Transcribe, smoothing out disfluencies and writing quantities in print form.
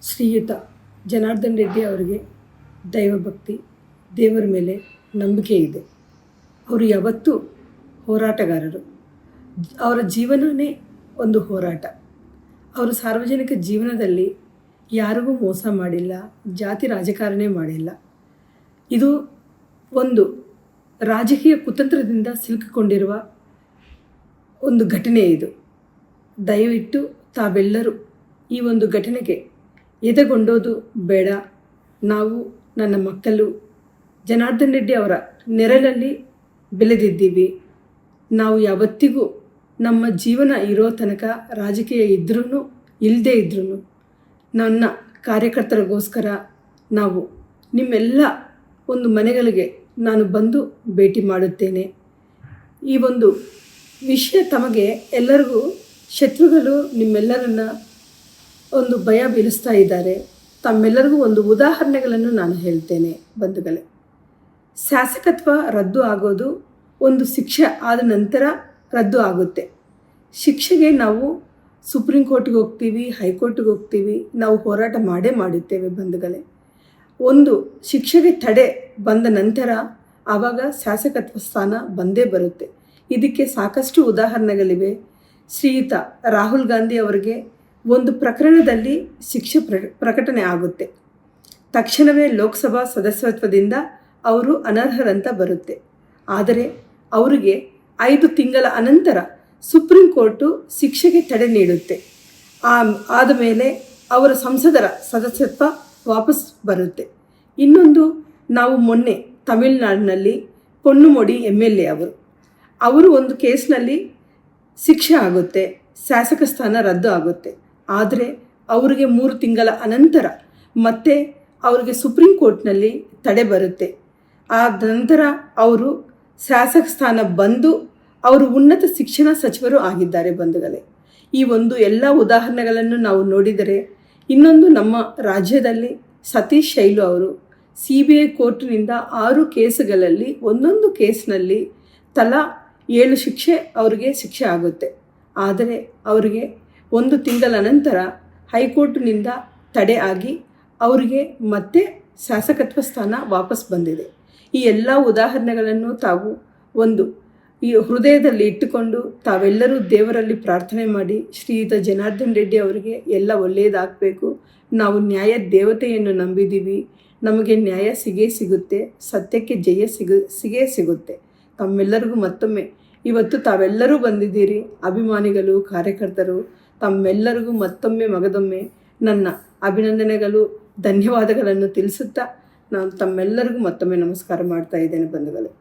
ಶ್ರೀಯುತ ಜನಾರ್ದನ್ ರೆಡ್ಡಿ ಅವರಿಗೆ ದೈವಭಕ್ತಿ, ದೇವರ ಮೇಲೆ ನಂಬಿಕೆ ಇದೆ. ಅವರು ಯಾವತ್ತೂ ಹೋರಾಟಗಾರರು. ಅವರ ಜೀವನವೇ ಒಂದು ಹೋರಾಟ. ಅವರು ಸಾರ್ವಜನಿಕ ಜೀವನದಲ್ಲಿ ಯಾರಿಗೂ ಮೋಸ ಮಾಡಿಲ್ಲ, ಜಾತಿ ರಾಜಕಾರಣ ಮಾಡಿಲ್ಲ. ಇದು ಒಂದು ರಾಜಕೀಯ ಕುತಂತ್ರದಿಂದ ಸಿಲುಕಿಕೊಂಡಿರುವ ಒಂದು ಘಟನೆ. ಇದು ದಯವಿಟ್ಟು ತಾವೆಲ್ಲರೂ ಈ ಒಂದು ಘಟನೆಗೆ ಎದೆಗೊಂಡೋದು ಬೇಡ. ನಾವು ನನ್ನ ಮಕ್ಕಳು ಜನಾರ್ದನ್ ರೆಡ್ಡಿ ಅವರ ನೆರಳಲ್ಲಿ ಬೆಳೆದಿದ್ದೀವಿ. ನಾವು ಯಾವತ್ತಿಗೂ ನಮ್ಮ ಜೀವನ ಇರೋ ತನಕ ರಾಜಕೀಯ ಇದ್ರೂ ಇಲ್ಲದೇ ಇದ್ರೂ ನನ್ನ ಕಾರ್ಯಕರ್ತರಿಗೋಸ್ಕರ ನಾವು ನಿಮ್ಮೆಲ್ಲ ಒಂದು ಮನೆಗಳಿಗೆ ನಾನು ಬಂದು ಭೇಟಿ ಮಾಡುತ್ತೇನೆ. ಈ ಒಂದು ವಿಷಯ ತಮಗೆ ಎಲ್ಲರಿಗೂ ಶತ್ರುಗಳು ನಿಮ್ಮೆಲ್ಲರನ್ನ ಒಂದು ಭಯ ಬೀಳಿಸ್ತಾ ಇದ್ದಾರೆ. ತಮ್ಮೆಲ್ಲರಿಗೂ ಒಂದು ಉದಾಹರಣೆಗಳನ್ನು ನಾನು ಹೇಳ್ತೇನೆ ಬಂಧುಗಳೇ. ಶಾಸಕತ್ವ ರದ್ದು ಆಗೋದು ಒಂದು ಶಿಕ್ಷೆ ಆದ ನಂತರ ರದ್ದು ಆಗುತ್ತೆ. ಶಿಕ್ಷೆಗೆ ನಾವು ಸುಪ್ರೀಂ ಕೋರ್ಟ್ಗೆ ಹೋಗ್ತೀವಿ, ಹೈಕೋರ್ಟ್ಗೆ ಹೋಗ್ತೀವಿ, ನಾವು ಹೋರಾಟ ಮಾಡೇ ಮಾಡುತ್ತೇವೆ ಬಂಧುಗಳೇ. ಒಂದು ಶಿಕ್ಷೆಗೆ ತಡೆ ಬಂದ ನಂತರ ಆವಾಗ ಶಾಸಕತ್ವ ಸ್ಥಾನ ಬಂದೇ ಬರುತ್ತೆ. ಇದಕ್ಕೆ ಸಾಕಷ್ಟು ಉದಾಹರಣೆಗಳಿವೆ. ಶ್ರೀಯುತ ರಾಹುಲ್ ಗಾಂಧಿ ಅವರಿಗೆ ಒಂದು ಪ್ರಕರಣದಲ್ಲಿ ಶಿಕ್ಷೆ ಪ್ರಕಟಣೆ ಆಗುತ್ತೆ. ತಕ್ಷಣವೇ ಲೋಕಸಭಾ ಸದಸ್ಯತ್ವದಿಂದ ಅವರು ಅನರ್ಹರಂತ ಬರುತ್ತೆ. ಆದರೆ ಅವರಿಗೆ 5 ತಿಂಗಳ ಅನಂತರ ಸುಪ್ರೀಂ ಕೋರ್ಟು ಶಿಕ್ಷೆಗೆ ತಡೆ ನೀಡುತ್ತೆ. ಆದ ಮೇಲೆ ಅವರ ಸಂಸದರ ಸದಸ್ಯತ್ವ ವಾಪಸ್ ಬರುತ್ತೆ. ಇನ್ನೊಂದು, ನಾವು ಮೊನ್ನೆ ತಮಿಳುನಾಡಿನಲ್ಲಿ ಪೊನ್ನುಮೊಡಿ MLA ಅವರು ಒಂದು ಕೇಸ್ನಲ್ಲಿ ಶಿಕ್ಷೆ ಆಗುತ್ತೆ, ಶಾಸಕ ಸ್ಥಾನ ರದ್ದು ಆಗುತ್ತೆ. ಆದರೆ ಅವರಿಗೆ 3 ತಿಂಗಳ ಅನಂತರ ಮತ್ತೆ ಅವರಿಗೆ ಸುಪ್ರೀಂ ಕೋರ್ಟ್ನಲ್ಲಿ ತಡೆ ಬರುತ್ತೆ. ಆ ನಂತರ ಅವರು ಶಾಸಕ ಸ್ಥಾನ ಬಂದು ಅವರು ಉನ್ನತ ಶಿಕ್ಷಣ ಸಚಿವರು ಆಗಿದ್ದಾರೆ ಬಂಧುಗಳೇ. ಈ ಒಂದು ಎಲ್ಲ ಉದಾಹರಣೆಗಳನ್ನು ನಾವು ನೋಡಿದರೆ, ಇನ್ನೊಂದು ನಮ್ಮ ರಾಜ್ಯದಲ್ಲಿ ಸತೀಶ್ ಶೈಲು ಅವರು CBI ಕೋರ್ಟಿನಿಂದ 6 ಕೇಸುಗಳಲ್ಲಿ ಒಂದೊಂದು ಕೇಸ್ನಲ್ಲಿ ತಲಾ 7 ಶಿಕ್ಷೆ ಅವರಿಗೆ ಶಿಕ್ಷೆ ಆಗುತ್ತೆ. ಆದರೆ ಅವರಿಗೆ 1 ತಿಂಗಳ ನಂತರ ಹೈಕೋರ್ಟ್ನಿಂದ ತಡೆ ಆಗಿ ಅವರಿಗೆ ಮತ್ತೆ ಶಾಸಕತ್ವ ಸ್ಥಾನ ವಾಪಸ್ ಬಂದಿದೆ. ಈ ಎಲ್ಲ ಉದಾಹರಣೆಗಳನ್ನು ತಾವು ಒಂದು ಈ ಹೃದಯದಲ್ಲಿ ಇಟ್ಟುಕೊಂಡು ತಾವೆಲ್ಲರೂ ದೇವರಲ್ಲಿ ಪ್ರಾರ್ಥನೆ ಮಾಡಿ, ಶ್ರೀಯುತ ಜನಾರ್ದನ್ ರೆಡ್ಡಿ ಅವರಿಗೆ ಎಲ್ಲ ಒಳ್ಳೆಯದಾಗಬೇಕು. ನಾವು ನ್ಯಾಯ ದೇವತೆಯನ್ನು ನಂಬಿದ್ದೀವಿ. ನಮಗೆ ನ್ಯಾಯ ಸಿಗುತ್ತೆ, ಸತ್ಯಕ್ಕೆ ಜಯ ಸಿಗುತ್ತೆ. ತಮ್ಮೆಲ್ಲರಿಗೂ ಮತ್ತೊಮ್ಮೆ ಇವತ್ತು ತಾವೆಲ್ಲರೂ ಬಂದಿದ್ದೀರಿ, ಅಭಿಮಾನಿಗಳು, ಕಾರ್ಯಕರ್ತರು, ತಮ್ಮೆಲ್ಲರಿಗೂ ಮತ್ತೊಮ್ಮೆ ಮಗದೊಮ್ಮೆ ನನ್ನ ಅಭಿನಂದನೆಗಳು, ಧನ್ಯವಾದಗಳನ್ನು ತಿಳಿಸುತ್ತಾ ನಾನು ತಮ್ಮೆಲ್ಲರಿಗೂ ಮತ್ತೊಮ್ಮೆ ನಮಸ್ಕಾರ ಮಾಡ್ತಾ ಇದ್ದೇನೆ ಬಂಧುಗಳೇ.